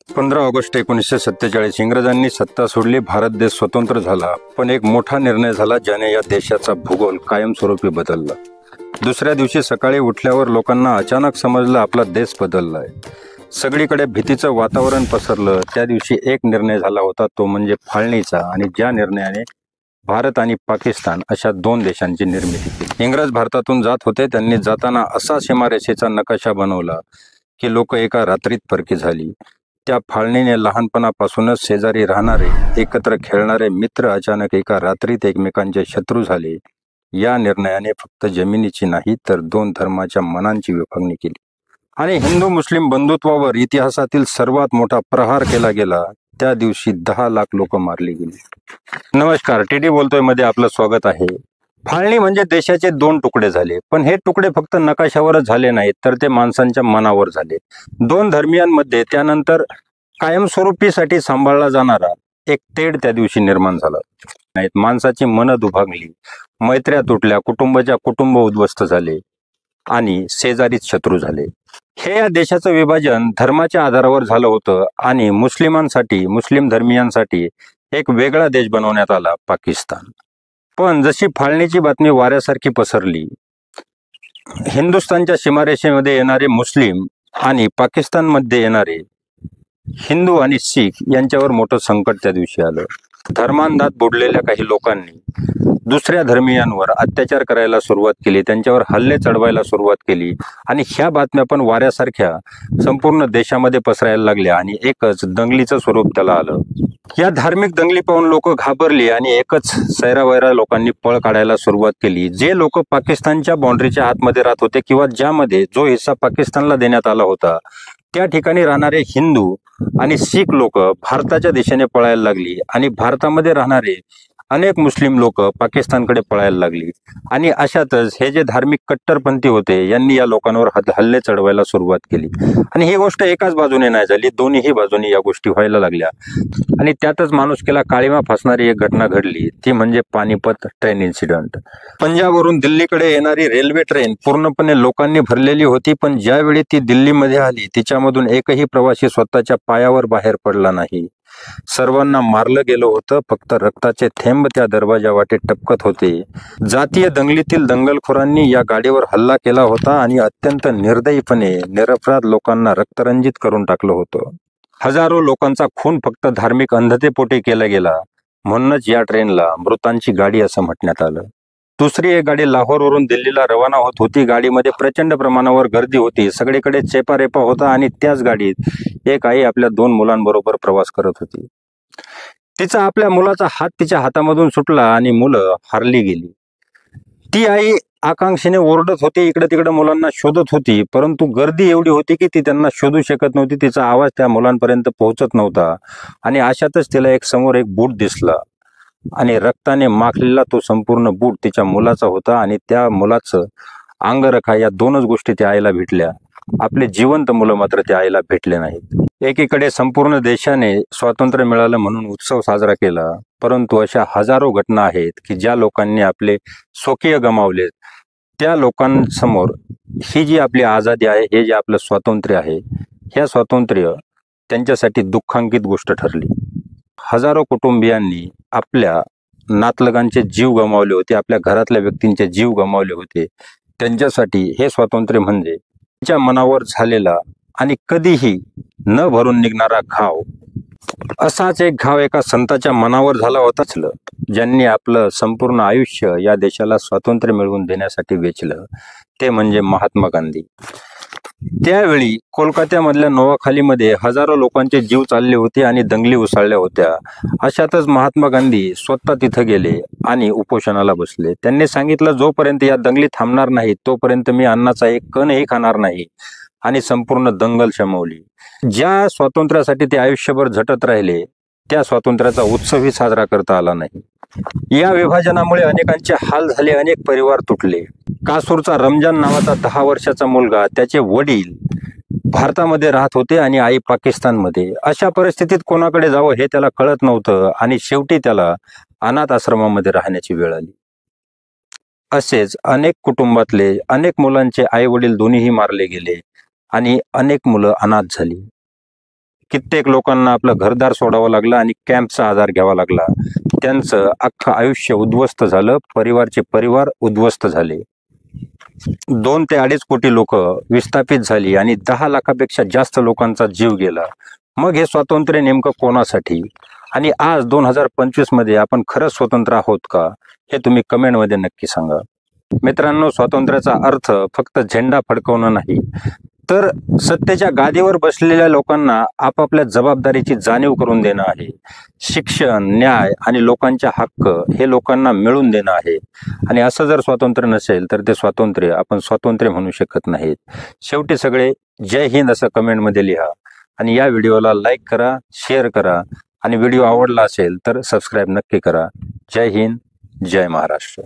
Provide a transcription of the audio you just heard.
15 August 1947 इंग्रजांनी सत्ता सोडली, भारत देश स्वतंत्र झाला. पण एक मोठा निर्णय झाला ज्याने या देशाचा भूगोल कायमस्वरूपी बदलला. दुसऱ्या दिवशी सकाळी उठल्यावर लोकांना अचानक समजलं आपला देश बदललाय. सगळीकडे भीतीचं वातावरण पसरलं. त्या दिवशी एक निर्णय झाला होता, तो म्हणजे फाळणीचा, आणि ज्या निर्णयाने भारत आणि पाकिस्तान अशा दोन देशांची निर्मिती केली. इंग्रज भारतातून जात होते. त्यांनी जाताना असा सीमारेषेचा नकाशा बनवला की लोक एका रात्रीत परकी झाली. त्या फाळणीने लहानपणापासूनच शेजारी राहणारे, एकत्र खेळणारे मित्र अचानक एका रात्रीत एकमेकांचे शत्रू झाले. या निर्णयाने फक्त जमिनीची नाही तर दोन धर्माच्या मनांची विभागणी केली आणि हिंदू मुस्लिम बंधुत्वावर इतिहासातील सर्वात मोठा प्रहार केला गेला. त्या दिवशी 10 लाख लोक मारली गेली. नमस्कार, टीटी बोलतोय मध्ये आपलं स्वागत आहे. फाळणी म्हणजे देशाचे दोन तुकडे झाले, पण हे तुकडे फक्त नकाशावरच झाले नाहीत, तर ते माणसांच्या मनावर झाले. दोन धर्मियांमध्ये त्यानंतर कायमस्वरूपीसाठी सांभाळला जाणारा एक तेढ त्या दिवशी निर्माण झाला. नाहीत, माणसाची मनं दुभागली, मैत्र्या तुटल्या, कुटुंबाच्या कुटुंब उद्ध्वस्त झाले आणि शेजारीच शत्रू झाले. हे या देशाचं विभाजन धर्माच्या आधारावर झालं होतं आणि मुस्लिमांसाठी, मुस्लिम धर्मियांसाठी एक वेगळा देश बनवण्यात आला, पाकिस्तान. पण जशी फाळणीची बातमी वाऱ्यासारखी पसरली, हिंदुस्थानच्या सीमारेषेमध्ये येणारे मुस्लिम आणि पाकिस्तानमध्ये येणारे हिंदू आणि शीख यांच्यावर मोठं संकट त्या दिवशी आलं. धर्मांधात बुडलेल्या काही लोकांनी दुसऱ्या धर्मीयांवर अत्याचार करायला सुरुवात केली, त्यांच्यावर हल्ले चढवायला सुरुवात केली आणि ह्या बातम्या पण वाऱ्यासारख्या संपूर्ण देशामध्ये पसरायला लागल्या आणि एकच दंगलीचं स्वरूप त्याला आलं. या धार्मिक दंगली पाहून लोक घाबरली आणि एकच सैरावैरा लोकांनी पळ काढायला सुरुवात केली. जे लोक पाकिस्तानच्या बाउंड्रीच्या आतमध्ये राहत होते किंवा ज्यामध्ये जो हिस्सा पाकिस्तानला देण्यात आला होता, त्या ठिकाणी राहणारे हिंदू आणि शीख लोक भारताच्या दिशेने पळायला लागली आणि भारतामध्ये राहणारे अनेक मुस्लिम लोक पाकिस्तानकडे पळायला लागली. आणि अशातच हे जे धार्मिक कट्टरपंथी होते यांनी या लोकांवर हल्ले चढवायला सुरुवात केली. आणि ही गोष्ट एकाच बाजूने नाही झाली, दोन्हीही बाजूने या गोष्टी व्हायला लागल्या. आणि त्यातच माणुसकीला काळिमा फासणारी एक घटना घडली, ती म्हणजे पानिपत ट्रेन इन्सिडेंट. पंजाबवरून दिल्लीकडे येणारी रेल्वे ट्रेन पूर्णपणे लोकांनी भरलेली होती, पण ज्यावेळी ती दिल्लीमध्ये आली तिच्यामधून एकही प्रवासी स्वतःच्या पायावर बाहेर पडला नाही. सर्वांना मारलं गेलं होतं. फक्त रक्ताचे थेंब त्या दरवाजावाटे टपकत होते. जातीय दंगलीतील दंगलखोरांनी या गाडीवर हल्ला केला होता आणि अत्यंत निर्दयीपणे निरपराध लोकांना रक्तरंजित करून टाकलं होतं. हजारो लोकांचा खून फक्त धार्मिक अंधतेपोटी केला गेला. म्हणूनच या ट्रेनला मृतांची गाडी असं म्हटण्यात आलं. दुसरी एक गाडी लाहोरवरून दिल्लीला रवाना होत होती. गाडीमध्ये प्रचंड प्रमाणावर गर्दी होती, सगळीकडे चेपारेपा होता आणि त्याच गाडीत एक आई आपल्या 2 मुलांबरोबर प्रवास करत होती. तिचा आपल्या मुलाचा हात तिच्या हातामधून सुटला आणि मुलं हारली गेली. ती आई आकांक्षेने ओरडत होती, इकडे तिकडे मुलांना शोधत होती, परंतु गर्दी एवढी होती की ती त्यांना शोधू शकत नव्हती. तिचा आवाज त्या मुलांपर्यंत पोहोचत नव्हता. आणि अशातच तिला एक समोर एक बूट दिसला आणि रक्ताने माखलेला तो संपूर्ण बूट तिच्या मुलाचा होता आणि त्या मुलाचं अंगरखा, या दोनच गोष्टी त्या आईला भेटल्या. आपले जिवंत मुलं मात्र त्या आईला भेटले नाहीत. एकीकडे संपूर्ण देशाने स्वातंत्र्य मिळालं म्हणून उत्सव साजरा केला, परंतु अशा हजारो घटना आहेत की ज्या लोकांनी आपले स्वकीय गमावलेत. त्या लोकांसमोर ही जी आपली आझादी आहे, हे जे आपलं स्वातंत्र्य आहे, ह्या स्वातंत्र्य त्यांच्यासाठी दुःखांकित गोष्ट ठरली. हजारो कुटुंबियांनी आपल्या नातलगांचे जीव गमावले होते, आपल्या घरातल्या व्यक्तींचे जीव गमावले होते. त्यांच्यासाठी हे स्वातंत्र्य म्हणजे त्यांच्या मनावर झालेला आणि कधीही न भरून निघणारा घाव. असाच एक घाव एका संताच्या मनावर झाला होता, ज्यांनी आपलं संपूर्ण आयुष्य या देशाला स्वातंत्र्य मिळवून देण्यासाठी वेचलं. ते म्हणजे महात्मा गांधी. त्यावेळी कोलकात्यामधल्या नोआखालीमध्ये हजारो लोकांचे जीव चालले होते आणि दंगली उसळल्या होत्या. अशातच महात्मा गांधी स्वतः तिथं गेले आणि उपोषणाला बसले. त्यांनी सांगितलं, जोपर्यंत या दंगली थांबणार नाही तोपर्यंत मी अन्नाचा एक कणही खाणार नाही. आणि संपूर्ण दंगल शमवली. ज्या स्वातंत्र्यासाठी ते आयुष्यभर झटत राहिले, त्या स्वातंत्र्याचा उत्सवही साजरा करता आला नाही. या विभाजनामुळे अनेकांचे हाल झाले, अनेक परिवार तुटले. कासूरचा रमजान नावाचा 10 वर्षाचा मुलगा, त्याचे वडील भारतामध्ये राहत होते आणि आई पाकिस्तानमध्ये. अशा परिस्थितीत कोणाकडे जावं हे त्याला कळत नव्हतं आणि शेवटी त्याला अनाथ आश्रमामध्ये राहण्याची वेळ आली. असेच अनेक कुटुंबातले अनेक मुलांचे आई वडील दोन्हीही मारले गेले आणि अनेक मुलं अनाथ झाली. कित्येक लोकांना आपलं घरदार सोडावं लागलं आणि कॅम्पचा आधार घ्यावा लागला. त्यांचं अख्खं आयुष्य उद्ध्वस्त झालं, परिवारचे परिवार उद्ध्वस्त झाले. 2 ते 2.5 कोटी लोक विस्थापित झाली आणि 10 लाखापेक्षा जास्त लोकांचा जीव गेला. मग हे स्वातंत्र्य नेमकं कोणासाठी? आणि आज 2025 मध्ये आपण खरंच स्वतंत्र आहोत का? हे तुम्ही कमेंटमध्ये नक्की सांगा. मित्रांनो, स्वातंत्र्याचा अर्थ फक्त झेंडा फडकवणं नाही, तर सत्तेच्या गादीवर बसलेल्या लोकांना आपापल्या जबाबदारीची जाणीव करून देणं आहे. शिक्षण, न्याय आणि लोकांचे हक्क हे लोकांना मिळवून देणं आहे. आणि असं जर स्वातंत्र्य नसेल तर ते स्वातंत्र्य आपण स्वातंत्र्य म्हणू शकत नाहीत. शेवटी सगळे जय हिंद असं कमेंटमध्ये लिहा आणि या व्हिडिओला लाईक करा, शेअर करा आणि व्हिडिओ आवडला असेल तर सबस्क्राईब नक्की करा. जय हिंद, जय महाराष्ट्र.